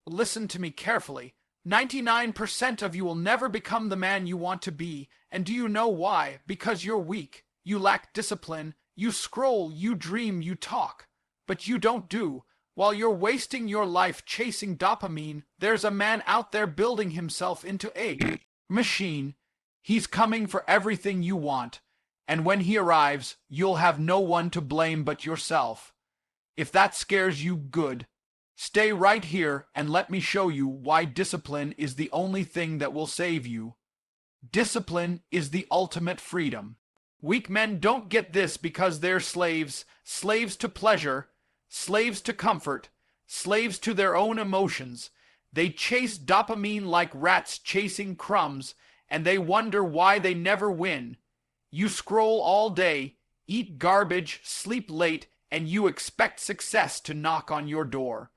Listen to me carefully. 99% of you will never become the man you want to be. And do you know why? Because you're weak. You lack discipline. You scroll, you dream, you talk. But you don't do. While you're wasting your life chasing dopamine, there's a man out there building himself into a machine. He's coming for everything you want. And when he arrives, you'll have no one to blame but yourself. If that scares you, good. Stay right here and let me show you why discipline is the only thing that will save you. Discipline is the ultimate freedom. Weak men don't get this because they're slaves, slaves to pleasure, slaves to comfort, slaves to their own emotions. They chase dopamine like rats chasing crumbs, and they wonder why they never win. You scroll all day, eat garbage, sleep late, and you expect success to knock on your door.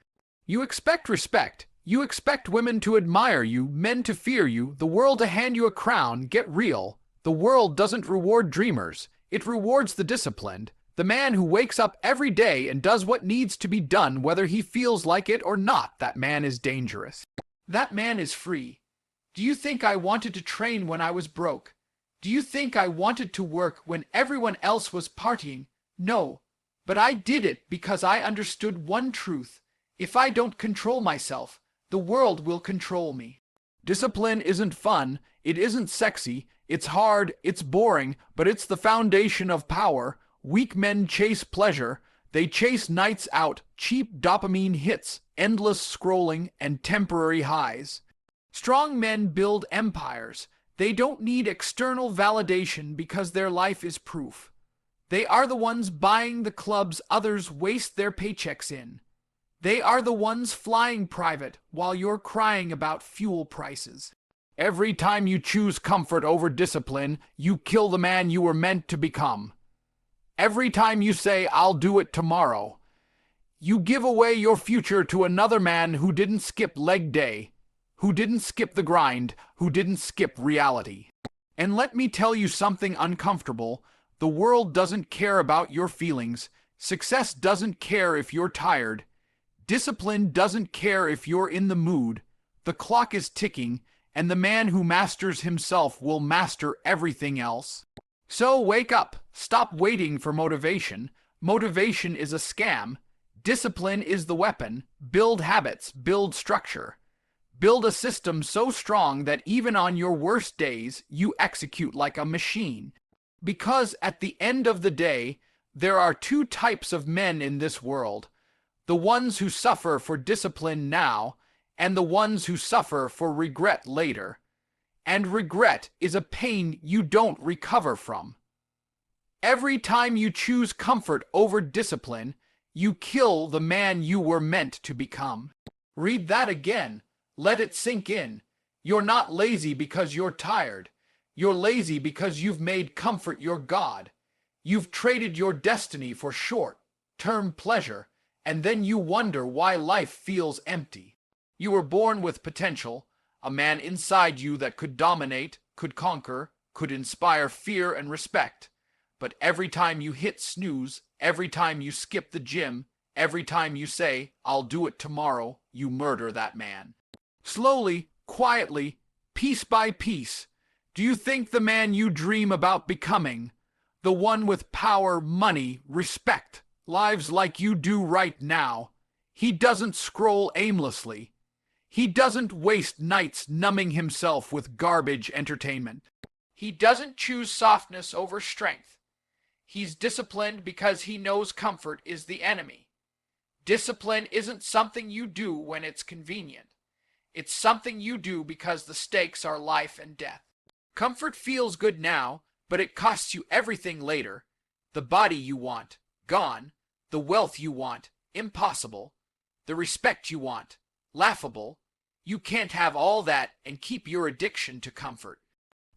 You expect respect. You expect women to admire you, men to fear you, the world to hand you a crown. Get real. The world doesn't reward dreamers. It rewards the disciplined. The man who wakes up every day and does what needs to be done whether he feels like it or not. That man is dangerous. That man is free. Do you think I wanted to train when I was broke? Do you think I wanted to work when everyone else was partying? No. But I did it because I understood one truth. If I don't control myself, the world will control me. Discipline isn't fun, it isn't sexy, it's hard, it's boring, but it's the foundation of power. Weak men chase pleasure, they chase nights out, cheap dopamine hits, endless scrolling, and temporary highs. Strong men build empires. They don't need external validation because their life is proof. They are the ones buying the clubs others waste their paychecks in. They are the ones flying private while you're crying about fuel prices. Every time you choose comfort over discipline, you kill the man you were meant to become. Every time you say, "I'll do it tomorrow," you give away your future to another man who didn't skip leg day, who didn't skip the grind, who didn't skip reality. And let me tell you something uncomfortable. The world doesn't care about your feelings. Success doesn't care if you're tired. Discipline doesn't care if you're in the mood. The clock is ticking, and the man who masters himself will master everything else. So wake up. Stop waiting for motivation. Motivation is a scam. Discipline is the weapon. Build habits. Build structure. Build a system so strong that even on your worst days, you execute like a machine. Because at the end of the day, there are two types of men in this world. The ones who suffer for discipline now, and the ones who suffer for regret later. And regret is a pain you don't recover from. Every time you choose comfort over discipline, you kill the man you were meant to become. Read that again. Let it sink in. You're not lazy because you're tired. You're lazy because you've made comfort your god. You've traded your destiny for short-term pleasure, and then you wonder why life feels empty. You were born with potential, a man inside you that could dominate, could conquer, could inspire fear and respect. But every time you hit snooze, every time you skip the gym, every time you say, "I'll do it tomorrow," you murder that man. Slowly, quietly, piece by piece, do you think the man you dream about becoming, the one with power, money, respect, lives like you do right now, he doesn't scroll aimlessly. He doesn't waste nights numbing himself with garbage entertainment. He doesn't choose softness over strength. He's disciplined because he knows comfort is the enemy. Discipline isn't something you do when it's convenient. It's something you do because the stakes are life and death. Comfort feels good now, but it costs you everything later. The body you want, gone. The wealth you want, impossible. The respect you want, laughable. You can't have all that and keep your addiction to comfort.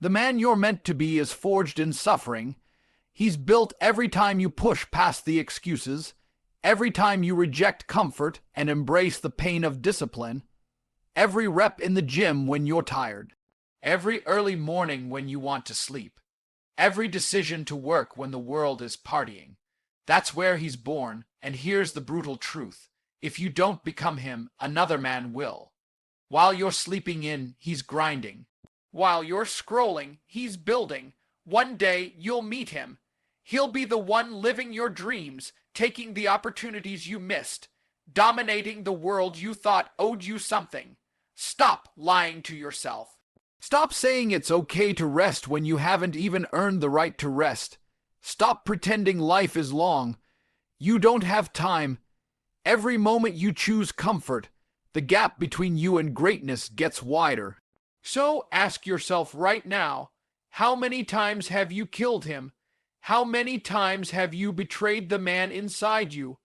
The man you're meant to be is forged in suffering. He's built every time you push past the excuses, every time you reject comfort and embrace the pain of discipline, every rep in the gym when you're tired, every early morning when you want to sleep, every decision to work when the world is partying. That's where he's born, and here's the brutal truth. If you don't become him, another man will. While you're sleeping in, he's grinding. While you're scrolling, he's building. One day, you'll meet him. He'll be the one living your dreams, taking the opportunities you missed, dominating the world you thought owed you something. Stop lying to yourself. Stop saying it's okay to rest when you haven't even earned the right to rest. Stop pretending life is long. You don't have time. Every moment you choose comfort, the gap between you and greatness gets wider. So ask yourself right now, how many times have you killed him? How many times have you betrayed the man inside you?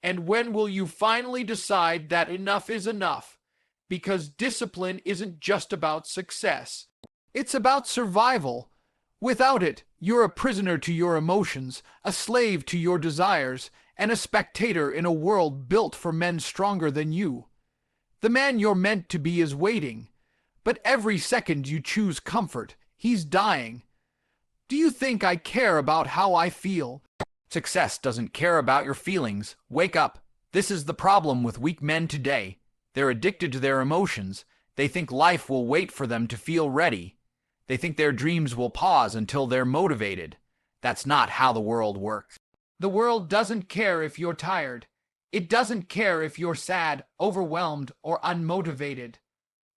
And when will you finally decide that enough is enough? Because discipline isn't just about success. It's about survival. Without it, you're a prisoner to your emotions, a slave to your desires, and a spectator in a world built for men stronger than you. The man you're meant to be is waiting, but every second you choose comfort, he's dying. Do you think I care about how I feel? Success doesn't care about your feelings. Wake up. This is the problem with weak men today. They're addicted to their emotions. They think life will wait for them to feel ready. They think their dreams will pause until they're motivated. That's not how the world works. The world doesn't care if you're tired. It doesn't care if you're sad, overwhelmed, or unmotivated.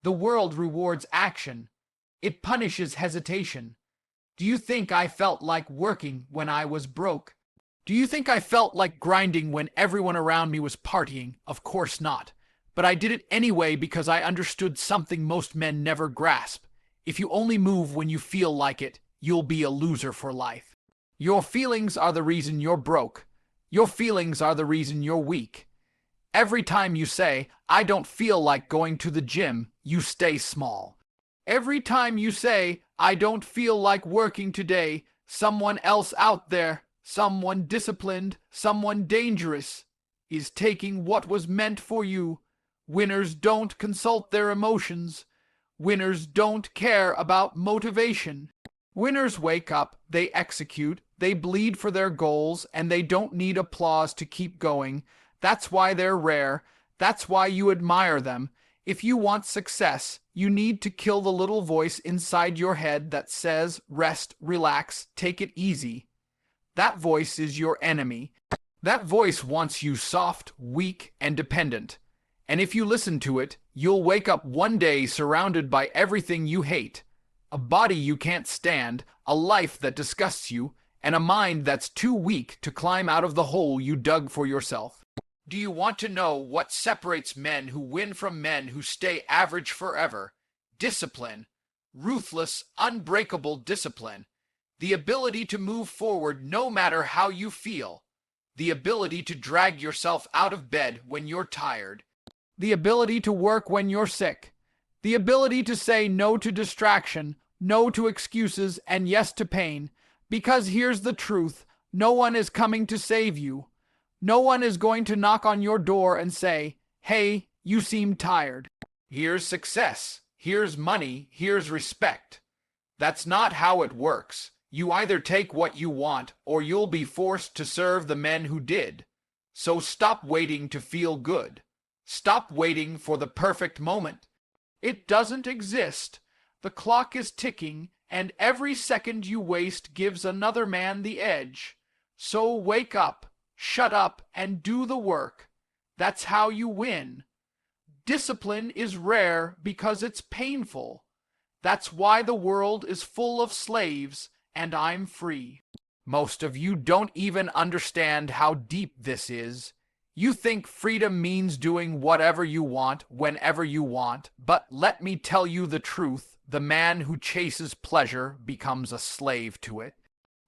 The world rewards action. It punishes hesitation. Do you think I felt like working when I was broke? Do you think I felt like grinding when everyone around me was partying? Of course not. But I did it anyway because I understood something most men never grasp. If you only move when you feel like it, you'll be a loser for life. Your feelings are the reason you're broke. Your feelings are the reason you're weak. Every time you say, I don't feel like going to the gym, you stay small. Every time you say, I don't feel like working today, someone else out there, someone disciplined, someone dangerous, is taking what was meant for you. Winners don't consult their emotions. Winners don't care about motivation. Winners wake up, they execute, they bleed for their goals, and they don't need applause to keep going. That's why they're rare. That's why you admire them. If you want success, you need to kill the little voice inside your head that says, rest, relax, take it easy. That voice is your enemy. That voice wants you soft, weak, and dependent. And if you listen to it, you'll wake up one day surrounded by everything you hate. A body you can't stand, a life that disgusts you, and a mind that's too weak to climb out of the hole you dug for yourself. Do you want to know what separates men who win from men who stay average forever? Discipline. Ruthless, unbreakable discipline. The ability to move forward no matter how you feel. The ability to drag yourself out of bed when you're tired. The ability to work when you're sick. The ability to say no to distraction, no to excuses, and yes to pain. Because here's the truth, no one is coming to save you. No one is going to knock on your door and say, hey, you seem tired. Here's success. Here's money. Here's respect. That's not how it works. You either take what you want, or you'll be forced to serve the men who did. So stop waiting to feel good. Stop waiting for the perfect moment. It doesn't exist. The clock is ticking, and every second you waste gives another man the edge. So wake up, shut up, and do the work. That's how you win. Discipline is rare because it's painful. That's why the world is full of slaves, and I'm free. Most of you don't even understand how deep this is. You think freedom means doing whatever you want, whenever you want, but let me tell you the truth. The man who chases pleasure becomes a slave to it.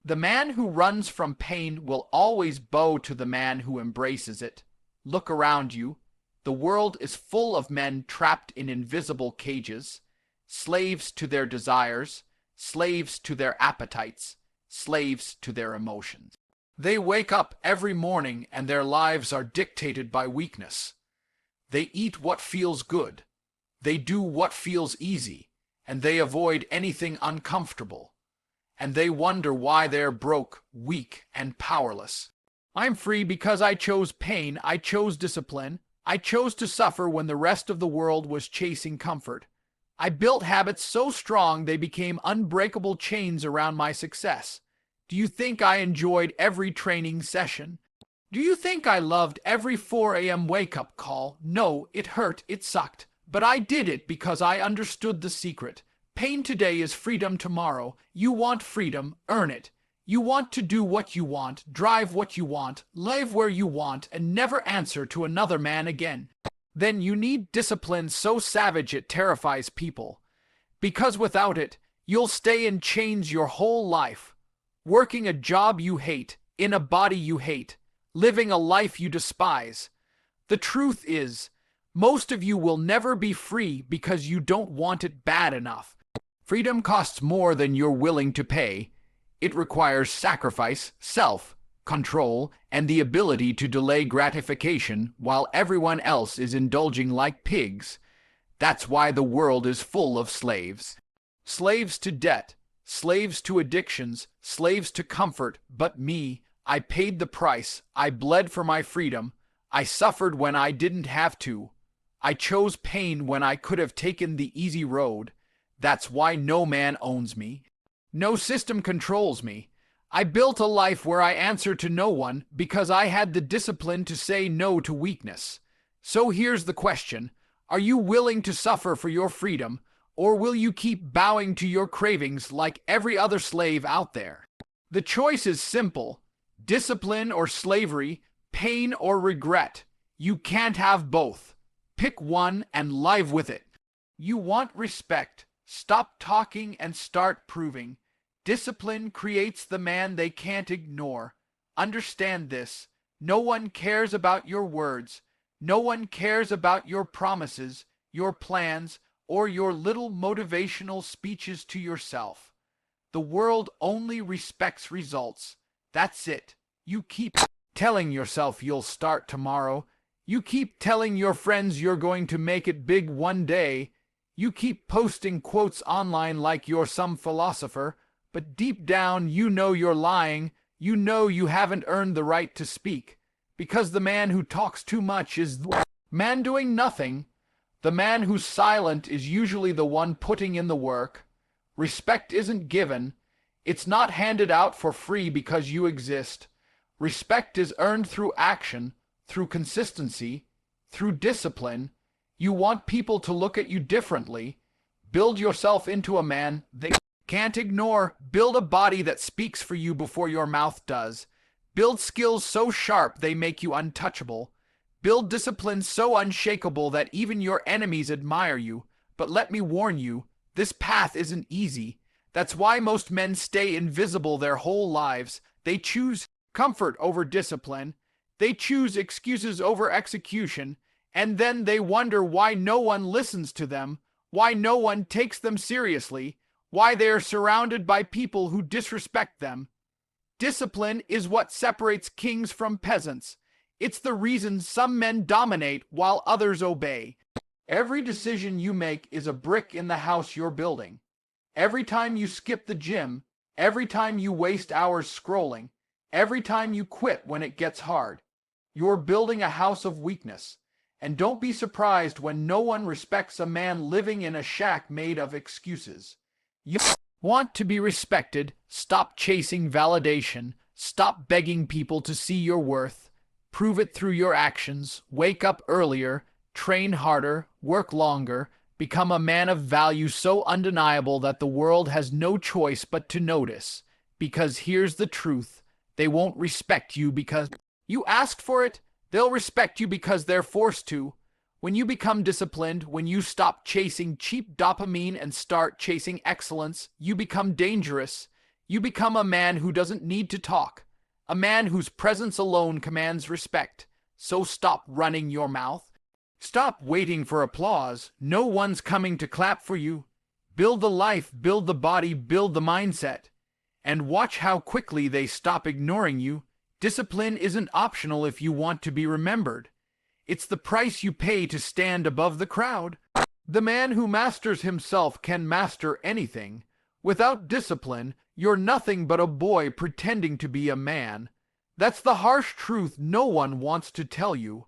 The man who runs from pain will always bow to the man who embraces it. Look around you. The world is full of men trapped in invisible cages, slaves to their desires, slaves to their appetites, slaves to their emotions. They wake up every morning and their lives are dictated by weakness. They eat what feels good. They do what feels easy, and they avoid anything uncomfortable. And they wonder why they're broke, weak, and powerless. I'm free because I chose pain, I chose discipline, I chose to suffer when the rest of the world was chasing comfort. I built habits so strong they became unbreakable chains around my success. Do you think I enjoyed every training session? Do you think I loved every 4 a.m. wake-up call? No, it hurt, it sucked. But I did it because I understood the secret. Pain today is freedom tomorrow. You want freedom, earn it. You want to do what you want, drive what you want, live where you want, and never answer to another man again. Then you need discipline so savage it terrifies people. Because without it, you'll stay in chains your whole life. Working a job you hate, in a body you hate, living a life you despise. The truth is, most of you will never be free because you don't want it bad enough. Freedom costs more than you're willing to pay. It requires sacrifice, self-control, and the ability to delay gratification while everyone else is indulging like pigs. That's why the world is full of slaves. Slaves to debt, slaves to addictions, slaves to comfort. But me, I paid the price. I bled for my freedom. I suffered when I didn't have to. I chose pain when I could have taken the easy road. That's why no man owns me. No system controls me. I built a life where I answer to no one because I had the discipline to say no to weakness. So here's the question. Are you willing to suffer for your freedom, or will you keep bowing to your cravings like every other slave out there? The choice is simple. Discipline or slavery, pain or regret. You can't have both. Pick one and live with it. You want respect. Stop talking and start proving. Discipline creates the man they can't ignore. Understand this. No one cares about your words. No one cares about your promises, your plans, or your little motivational speeches to yourself. The world only respects results. That's it. You keep telling yourself you'll start tomorrow. You keep telling your friends you're going to make it big one day. You keep posting quotes online like you're some philosopher, but deep down you know you're lying. You know you haven't earned the right to speak, because the man who talks too much is the man doing nothing. The man who's silent is usually the one putting in the work. Respect isn't given. It's not handed out for free because you exist. Respect is earned through action, through consistency, through discipline. You want people to look at you differently. Build yourself into a man they can't ignore. Build a body that speaks for you before your mouth does. Build skills so sharp they make you untouchable. Build discipline so unshakable that even your enemies admire you. But let me warn you, this path isn't easy. That's why most men stay invisible their whole lives. They choose comfort over discipline. They choose excuses over execution. And then they wonder why no one listens to them, why no one takes them seriously, why they are surrounded by people who disrespect them. Discipline is what separates kings from peasants. It's the reason some men dominate while others obey. Every decision you make is a brick in the house you're building. Every time you skip the gym, every time you waste hours scrolling, every time you quit when it gets hard, you're building a house of weakness. And don't be surprised when no one respects a man living in a shack made of excuses. You want to be respected? Stop chasing validation. Stop begging people to see your worth. Prove it through your actions. Wake up earlier. Train harder. Work longer. Become a man of value so undeniable that the world has no choice but to notice. Because here's the truth. They won't respect you because you asked for it. They'll respect you because they're forced to. When you become disciplined, when you stop chasing cheap dopamine and start chasing excellence, you become dangerous. You become a man who doesn't need to talk. A man whose presence alone commands respect. So stop running your mouth. Stop waiting for applause. No one's coming to clap for you. Build the life, build the body, build the mindset. And watch how quickly they stop ignoring you. Discipline isn't optional if you want to be remembered. It's the price you pay to stand above the crowd. The man who masters himself can master anything. Without discipline, you're nothing but a boy pretending to be a man. That's the harsh truth no one wants to tell you.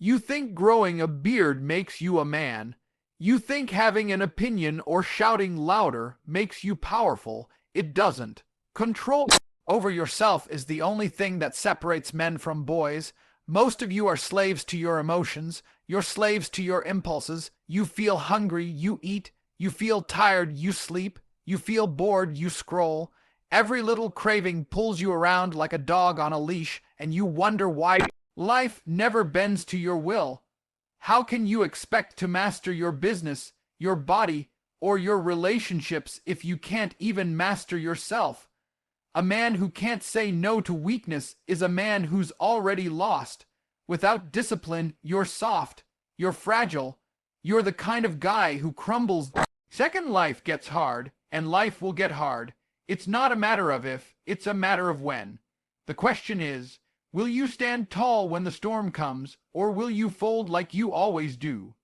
You think growing a beard makes you a man. You think having an opinion or shouting louder makes you powerful. It doesn't. Control over yourself is the only thing that separates men from boys. Most of you are slaves to your emotions. You're slaves to your impulses. You feel hungry, you eat. You feel tired, you sleep. You feel bored, you scroll. Every little craving pulls you around like a dog on a leash, and you wonder why life never bends to your will. How can you expect to master your business, your body, or your relationships if you can't even master yourself? A man who can't say no to weakness is a man who's already lost. Without discipline, you're soft, you're fragile, you're the kind of guy who crumbles. Second life gets hard, and life will get hard. It's not a matter of if, it's a matter of when. The question is, will you stand tall when the storm comes, or will you fold like you always do?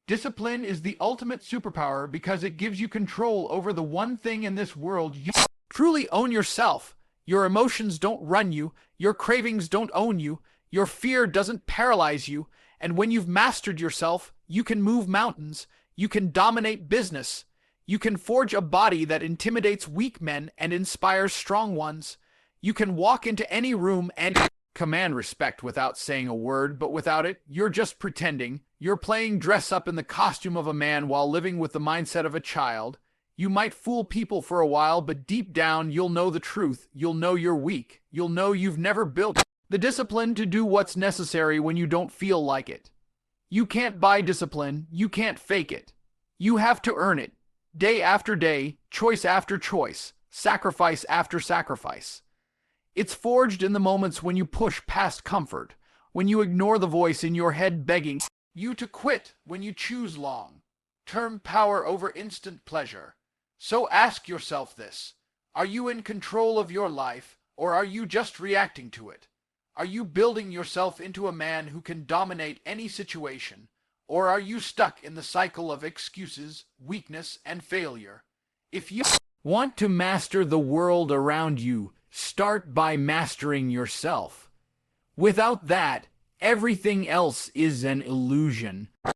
Discipline is the ultimate superpower because it gives you control over the one thing in this world you truly own yourself. Your emotions don't run you, your cravings don't own you, your fear doesn't paralyze you, and when you've mastered yourself, you can move mountains, you can dominate business, you can forge a body that intimidates weak men and inspires strong ones. You can walk into any room and command respect without saying a word, but without it, you're just pretending. You're playing dress up in the costume of a man while living with the mindset of a child. You might fool people for a while, but deep down, you'll know the truth. You'll know you're weak. You'll know you've never built the discipline to do what's necessary when you don't feel like it. You can't buy discipline. You can't fake it. You have to earn it. Day after day, choice after choice, sacrifice after sacrifice. It's forged in the moments when you push past comfort, when you ignore the voice in your head begging you to quit, when you choose long-term power over instant pleasure. So ask yourself this: are you in control of your life, or are you just reacting to it? Are you building yourself into a man who can dominate any situation, or are you stuck in the cycle of excuses, weakness, and failure? If you want to master the world around you, start by mastering yourself. Without that, everything else is an illusion.